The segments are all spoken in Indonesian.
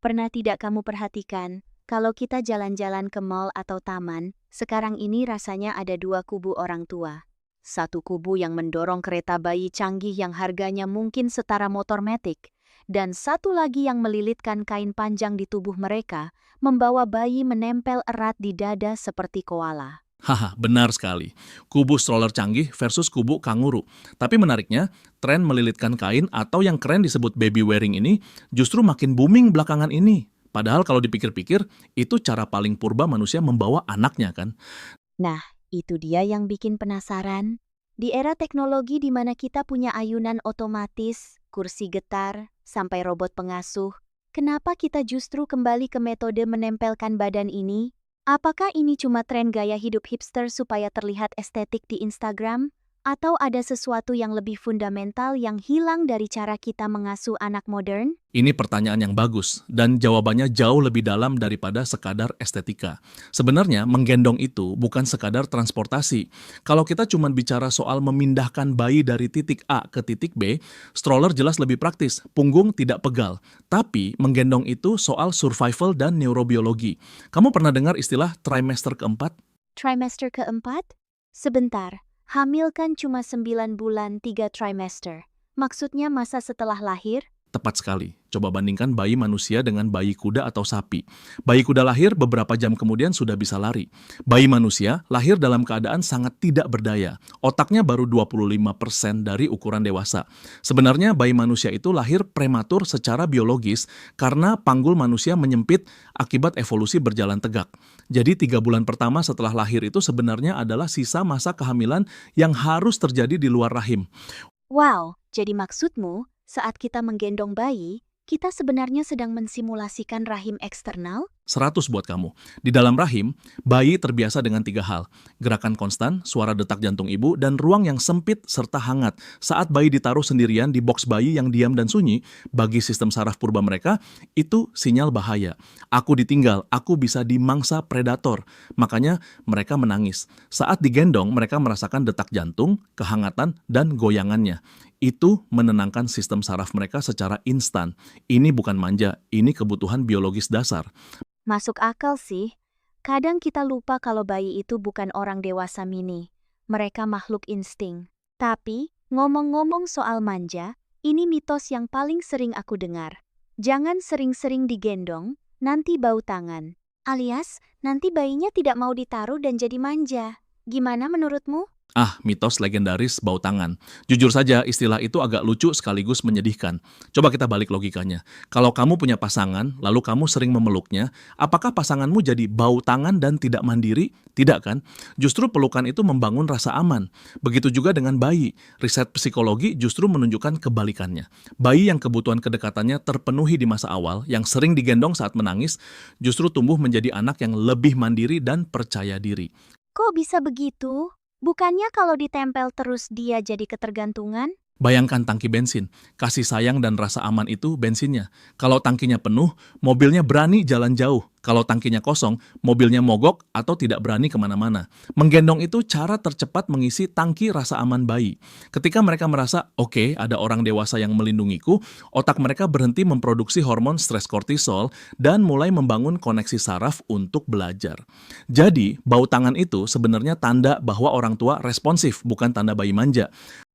Pernah tidak kamu perhatikan, kalau kita jalan-jalan ke mall atau taman, sekarang ini rasanya ada dua kubu orang tua. Satu kubu yang mendorong kereta bayi canggih yang harganya mungkin setara motor matic, dan satu lagi yang melilitkan kain panjang di tubuh mereka, membawa bayi menempel erat di dada seperti koala. Haha, benar sekali. Kubu stroller canggih versus kubu kanguru. Tapi menariknya, tren melilitkan kain atau yang keren disebut baby wearing ini justru makin booming belakangan ini. Padahal kalau dipikir-pikir, itu cara paling purba manusia membawa anaknya kan? Nah, itu dia yang bikin penasaran. Di era teknologi di mana kita punya ayunan otomatis, kursi getar, sampai robot pengasuh, kenapa kita justru kembali ke metode menempelkan badan ini? Apakah ini cuma tren gaya hidup hipster supaya terlihat estetik di Instagram? Atau ada sesuatu yang lebih fundamental yang hilang dari cara kita mengasuh anak modern? Ini pertanyaan yang bagus, dan jawabannya jauh lebih dalam daripada sekadar estetika. Sebenarnya, menggendong itu bukan sekadar transportasi. Kalau kita cuma bicara soal memindahkan bayi dari titik A ke titik B, stroller jelas lebih praktis, punggung tidak pegal. Tapi, menggendong itu soal survival dan neurobiologi. Kamu pernah dengar istilah trimester keempat? Trimester keempat? Sebentar, hamil kan cuma 9 bulan 3 trimester. Maksudnya masa setelah lahir? Tepat sekali. Coba bandingkan bayi manusia dengan bayi kuda atau sapi. Bayi kuda lahir beberapa jam kemudian sudah bisa lari. Bayi manusia lahir dalam keadaan sangat tidak berdaya. Otaknya baru 25% dari ukuran dewasa. Sebenarnya bayi manusia itu lahir prematur secara biologis karena panggul manusia menyempit akibat evolusi berjalan tegak. Jadi 3 bulan pertama setelah lahir itu sebenarnya adalah sisa masa kehamilan yang harus terjadi di luar rahim. Wow, jadi maksudmu, saat kita menggendong bayi, kita sebenarnya sedang mensimulasikan rahim eksternal? 100 buat kamu. Di dalam rahim, bayi terbiasa dengan 3 hal. Gerakan konstan, suara detak jantung ibu, dan ruang yang sempit serta hangat. Saat bayi ditaruh sendirian di box bayi yang diam dan sunyi, bagi sistem saraf purba mereka, itu sinyal bahaya. Aku ditinggal, aku bisa dimangsa predator. Makanya mereka menangis. Saat digendong, mereka merasakan detak jantung, kehangatan, dan goyangannya. Itu menenangkan sistem saraf mereka secara instan. Ini bukan manja, ini kebutuhan biologis dasar. Masuk akal sih. Kadang kita lupa kalau bayi itu bukan orang dewasa mini. Mereka makhluk insting. Tapi, ngomong-ngomong soal manja, ini mitos yang paling sering aku dengar. Jangan sering-sering digendong, nanti bau tangan. Alias, nanti bayinya tidak mau ditaruh dan jadi manja. Gimana menurutmu? Ah, mitos legendaris bau tangan. Jujur saja, istilah itu agak lucu sekaligus menyedihkan. Coba kita balik logikanya. Kalau kamu punya pasangan, lalu kamu sering memeluknya, apakah pasanganmu jadi bau tangan dan tidak mandiri? Tidak kan? Justru pelukan itu membangun rasa aman. Begitu juga dengan bayi. Riset psikologi justru menunjukkan kebalikannya. Bayi yang kebutuhan kedekatannya terpenuhi di masa awal, yang sering digendong saat menangis, justru tumbuh menjadi anak yang lebih mandiri dan percaya diri. Kok bisa begitu? Bukannya kalau ditempel terus dia jadi ketergantungan? Bayangkan tangki bensin, kasih sayang dan rasa aman itu bensinnya. Kalau tangkinya penuh, mobilnya berani jalan jauh. Kalau tangkinya kosong, mobilnya mogok atau tidak berani kemana-mana. Menggendong itu cara tercepat mengisi tangki rasa aman bayi. Ketika mereka merasa, oke, ada orang dewasa yang melindungiku, otak mereka berhenti memproduksi hormon stres kortisol dan mulai membangun koneksi saraf untuk belajar. Jadi, bau tangan itu sebenarnya tanda bahwa orang tua responsif, bukan tanda bayi manja.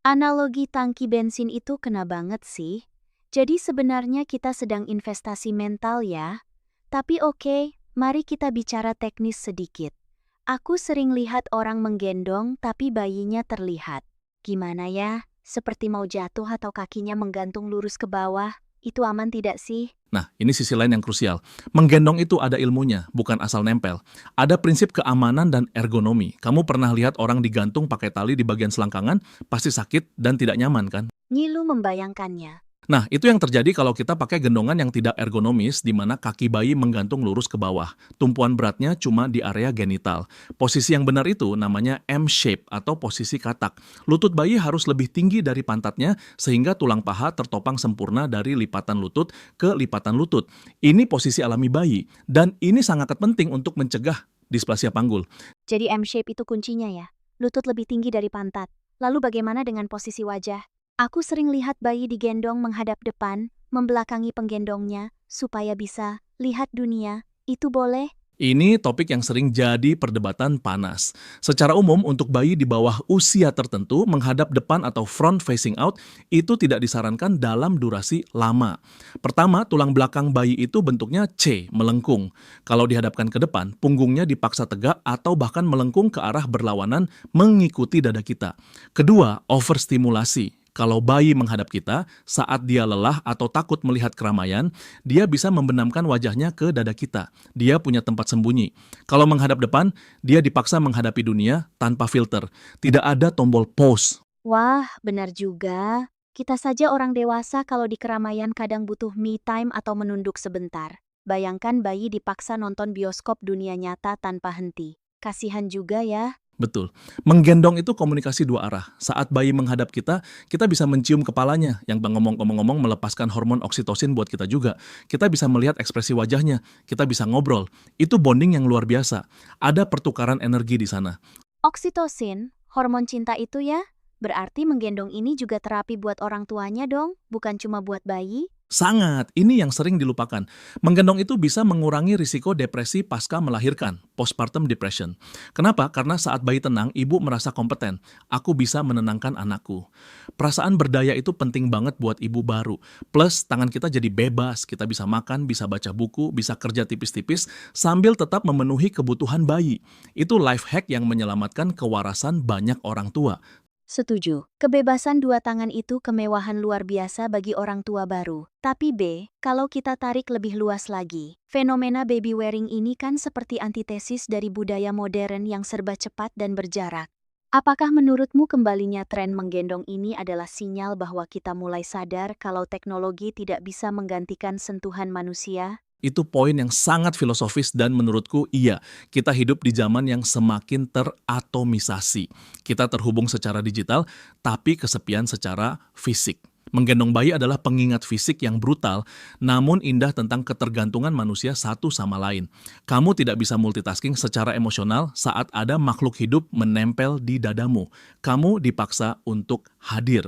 Analogi tangki bensin itu kena banget sih. Jadi sebenarnya kita sedang investasi mental ya. Tapi oke, mari kita bicara teknis sedikit. Aku sering lihat orang menggendong tapi bayinya terlihat. Gimana ya? Seperti mau jatuh atau kakinya menggantung lurus ke bawah. Itu aman tidak sih? Nah, ini sisi lain yang krusial. Menggendong itu ada ilmunya, bukan asal nempel. Ada prinsip keamanan dan ergonomi. Kamu pernah lihat orang digantung pakai tali di bagian selangkangan? Pasti sakit dan tidak nyaman kan? Ngilu membayangkannya. Nah, itu yang terjadi kalau kita pakai gendongan yang tidak ergonomis, di mana kaki bayi menggantung lurus ke bawah. Tumpuan beratnya cuma di area genital. Posisi yang benar itu namanya M-shape atau posisi katak. Lutut bayi harus lebih tinggi dari pantatnya, sehingga tulang paha tertopang sempurna dari lipatan lutut ke lipatan lutut. Ini posisi alami bayi, dan ini sangat penting untuk mencegah displasia panggul. Jadi M-shape itu kuncinya ya. Lutut lebih tinggi dari pantat. Lalu bagaimana dengan posisi wajah? Aku sering lihat bayi digendong menghadap depan, membelakangi penggendongnya supaya bisa lihat dunia. Itu boleh? Ini topik yang sering jadi perdebatan panas. Secara umum, untuk bayi di bawah usia tertentu, menghadap depan atau front facing out itu tidak disarankan dalam durasi lama. Pertama, tulang belakang bayi itu bentuknya C, melengkung. Kalau dihadapkan ke depan, punggungnya dipaksa tegak atau bahkan melengkung ke arah berlawanan mengikuti dada kita. Kedua, overstimulasi. Kalau bayi menghadap kita, saat dia lelah atau takut melihat keramaian, dia bisa membenamkan wajahnya ke dada kita. Dia punya tempat sembunyi. Kalau menghadap depan, dia dipaksa menghadapi dunia tanpa filter. Tidak ada tombol pause. Wah, benar juga. Kita saja orang dewasa kalau di keramaian kadang butuh me time atau menunduk sebentar. Bayangkan bayi dipaksa nonton bioskop dunia nyata tanpa henti. Kasihan juga ya. Betul. Menggendong itu komunikasi dua arah. Saat bayi menghadap kita bisa mencium kepalanya yang ngomong-ngomong melepaskan hormon oksitosin buat kita juga. Kita bisa melihat ekspresi wajahnya, kita bisa ngobrol. Itu bonding yang luar biasa. Ada pertukaran energi di sana. Oksitosin, hormon cinta itu ya? Berarti menggendong ini juga terapi buat orang tuanya dong, bukan cuma buat bayi? Sangat, ini yang sering dilupakan. Menggendong itu bisa mengurangi risiko depresi pasca melahirkan, postpartum depression. Kenapa? Karena saat bayi tenang, ibu merasa kompeten. Aku bisa menenangkan anakku. Perasaan berdaya itu penting banget buat ibu baru. Plus, tangan kita jadi bebas. Kita bisa makan, bisa baca buku, bisa kerja tipis-tipis, sambil tetap memenuhi kebutuhan bayi. Itu life hack yang menyelamatkan kewarasan banyak orang tua. Setuju. Kebebasan dua tangan itu kemewahan luar biasa bagi orang tua baru. Tapi B, kalau kita tarik lebih luas lagi, fenomena baby wearing ini kan seperti antitesis dari budaya modern yang serba cepat dan berjarak. Apakah menurutmu kembalinya tren menggendong ini adalah sinyal bahwa kita mulai sadar kalau teknologi tidak bisa menggantikan sentuhan manusia? Itu poin yang sangat filosofis dan menurutku iya, kita hidup di zaman yang semakin teratomisasi. Kita terhubung secara digital, tapi kesepian secara fisik. Menggendong bayi adalah pengingat fisik yang brutal, namun indah tentang ketergantungan manusia satu sama lain. Kamu tidak bisa multitasking secara emosional saat ada makhluk hidup menempel di dadamu. Kamu dipaksa untuk hadir.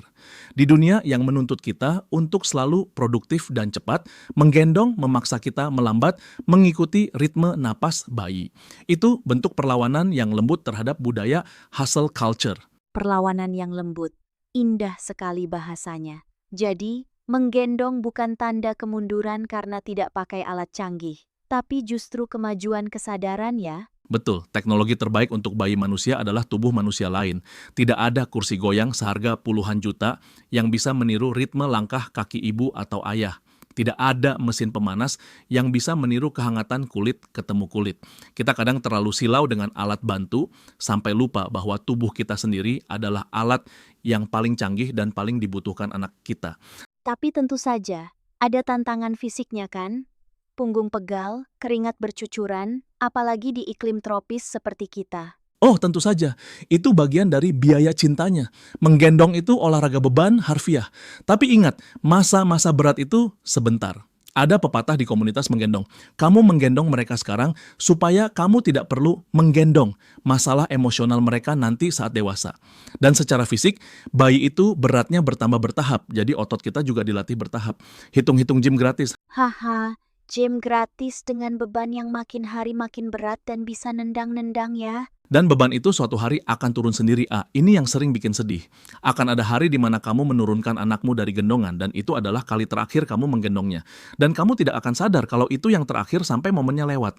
Di dunia yang menuntut kita untuk selalu produktif dan cepat, menggendong memaksa kita melambat mengikuti ritme napas bayi. Itu bentuk perlawanan yang lembut terhadap budaya hustle culture. Perlawanan yang lembut. Indah sekali bahasanya. Jadi, menggendong bukan tanda kemunduran karena tidak pakai alat canggih, tapi justru kemajuan kesadaran ya. Betul, teknologi terbaik untuk bayi manusia adalah tubuh manusia lain. Tidak ada kursi goyang seharga puluhan juta yang bisa meniru ritme langkah kaki ibu atau ayah. Tidak ada mesin pemanas yang bisa meniru kehangatan kulit ketemu kulit. Kita kadang terlalu silau dengan alat bantu sampai lupa bahwa tubuh kita sendiri adalah alat yang paling canggih dan paling dibutuhkan anak kita. Tapi tentu saja, ada tantangan fisiknya kan? Punggung pegal, keringat bercucuran, apalagi di iklim tropis seperti kita. Oh, tentu saja. Itu bagian dari biaya cintanya. Menggendong itu olahraga beban harfiah. Tapi ingat, masa-masa berat itu sebentar. Ada pepatah di komunitas menggendong. Kamu menggendong mereka sekarang supaya kamu tidak perlu menggendong masalah emosional mereka nanti saat dewasa. Dan secara fisik, bayi itu beratnya bertambah bertahap. Jadi otot kita juga dilatih bertahap. Hitung-hitung gym gratis. Haha, gym gratis dengan beban yang makin hari makin berat dan bisa nendang-nendang ya. Dan beban itu suatu hari akan turun sendiri. Ini yang sering bikin sedih. Akan ada hari di mana kamu menurunkan anakmu dari gendongan dan itu adalah kali terakhir kamu menggendongnya. Dan kamu tidak akan sadar kalau itu yang terakhir sampai momennya lewat.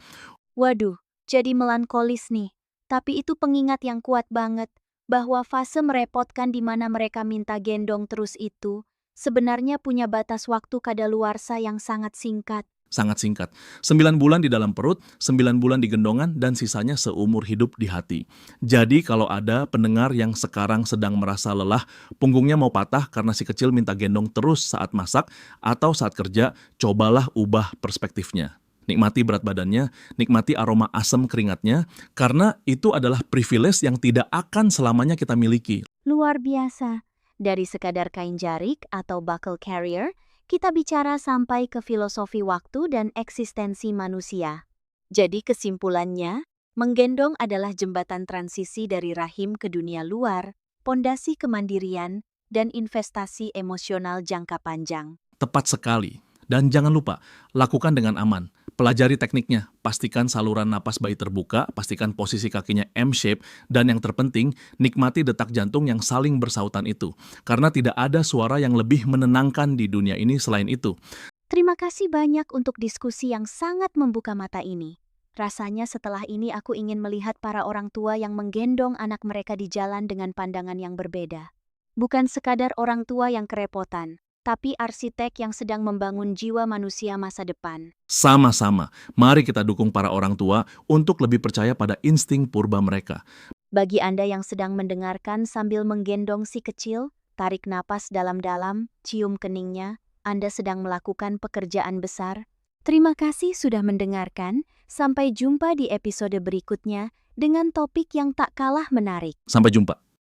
Waduh, jadi melankolis nih. Tapi itu pengingat yang kuat banget bahwa fase merepotkan di mana mereka minta gendong terus itu sebenarnya punya batas waktu kadaluarsa yang sangat singkat. Sangat singkat. 9 bulan di dalam perut, 9 bulan di gendongan, dan sisanya seumur hidup di hati. Jadi kalau ada pendengar yang sekarang sedang merasa lelah, punggungnya mau patah karena si kecil minta gendong terus saat masak atau saat kerja, cobalah ubah perspektifnya. Nikmati berat badannya, nikmati aroma asam keringatnya, karena itu adalah privilege yang tidak akan selamanya kita miliki. Luar biasa. Dari sekadar kain jarik atau buckle carrier, kita bicara sampai ke filosofi waktu dan eksistensi manusia. Jadi kesimpulannya, menggendong adalah jembatan transisi dari rahim ke dunia luar, pondasi kemandirian, dan investasi emosional jangka panjang. Tepat sekali. Dan jangan lupa, lakukan dengan aman. Pelajari tekniknya, pastikan saluran napas bayi terbuka, pastikan posisi kakinya M-shape, dan yang terpenting, nikmati detak jantung yang saling bersautan itu. Karena tidak ada suara yang lebih menenangkan di dunia ini selain itu. Terima kasih banyak untuk diskusi yang sangat membuka mata ini. Rasanya setelah ini aku ingin melihat para orang tua yang menggendong anak mereka di jalan dengan pandangan yang berbeda. Bukan sekadar orang tua yang kerepotan, tapi arsitek yang sedang membangun jiwa manusia masa depan. Sama-sama, mari kita dukung para orang tua untuk lebih percaya pada insting purba mereka. Bagi Anda yang sedang mendengarkan sambil menggendong si kecil, tarik napas dalam-dalam, cium keningnya, Anda sedang melakukan pekerjaan besar. Terima kasih sudah mendengarkan, sampai jumpa di episode berikutnya dengan topik yang tak kalah menarik. Sampai jumpa.